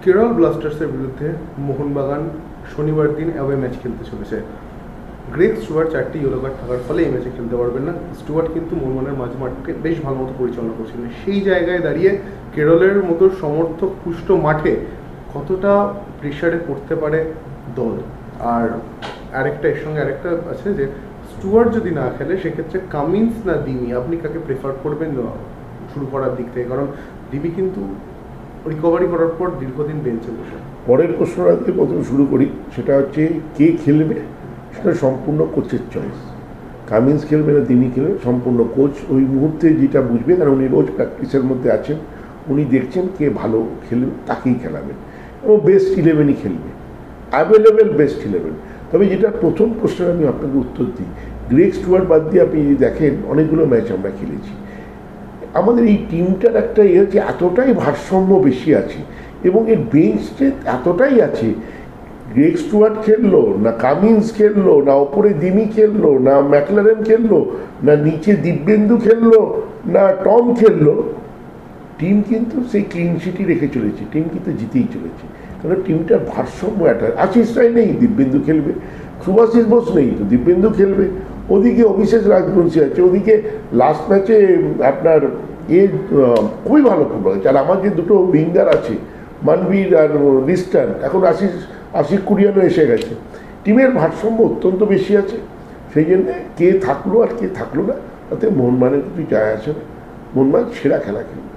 কেরল ব্লাস্টার্সের বিরুদ্ধে মোহনবাগান শনিবার দিন অ্যাওয়ে ম্যাচ খেলতে চলেছে। গ্রেগ স্টুয়ার্ট 4টি ইয়েলো কার্ড থাকার ফলে এই ম্যাচে খেলতে পারবেন না। স্টুয়ার্ট কিন্তু মোহনবাগানের মাঝ মাঠকে বেশ ভালো মতো পরিচালনা করছিলেন। সেই জায়গায় দাঁড়িয়ে কেরলের মতো সমর্থক পুষ্ট মাঠে কতটা প্রেশারে পড়তে পারে দল। আর আরেকটা এর সঙ্গে আরেকটা আছে যে স্টুয়ার্ট যদি না খেলে সেক্ষেত্রে কামিন্স না দিমি, আপনি কাকে প্রেফার করবেন শুরু করার দিক থেকে? কারণ দিবি কিন্তু রিকভারি করার পর দীর্ঘদিন বেঞ্চে বসে। পরের প্রশ্নটা দিয়ে প্রথমে শুরু করি, সেটা হচ্ছে কে খেলবে সেটা সম্পূর্ণ কোচের চয়েস। কামিন্স খেলবে না দিমি খেলবে, সম্পূর্ণ কোচ ওই মুহূর্তে যেটা বুঝবে, কারণ উনি রোজ প্র্যাকটিসের মধ্যে আছেন, উনি দেখছেন কে ভালো খেলবে তাকেই খেলাবেন এবং বেস্ট 11ই খেলবে, অ্যাভেলেবেল বেস্ট 11। তবে যেটা প্রথম প্রশ্নের আমি আপনাকে উত্তর দিই, গ্রেগ স্টুয়ার্ট বাদ দিয়ে আপনি যদি দেখেন অনেকগুলো ম্যাচ আমরা খেলেছি, আমাদের এই টিমটার একটা হচ্ছে এতটাই ভারসাম্য বেশি আছে এবং এর বেঞ্চ স্ট্রেংথ এতটাই আছে। গ্রেগ স্টুয়ার্ট খেললো না, কামিন্স খেললো না, ওপরে দিমি খেললো না, ম্যাকলারেন খেললো না, নিচে দিব্যেন্দু খেললো না, টম খেললো, টিম কিন্তু সেই ক্লিন শিটই রেখে চলেছে, টিম কিন্তু জিতেই চলেছে। কারণ টিমটার ভারসাম্য একটা আশিস রায় নেই, দিব্যেন্দু খেলবে, সুভাশিস বোস নেই তো দিব্যেন্দু খেলবে, ওদিকে অভিষেক রাজবংশী আছে, ওদিকে লাস্ট ম্যাচে আপনার খুবই ভালো ফুটবল। আর আমার যে দুটো উইঙ্গার আছে মানবীর আর লিস্টার, এখন আশিক কুরিয়ানো এসে গেছে, টিমের ভারসাম্য অত্যন্ত বেশি আছে। সেই জন্যে কে থাকলো আর কে থাকলো না তাতে মোহনবাগানের কিছু যায় আসে না, মোহনবাগান সেরা খেলা খেলবে।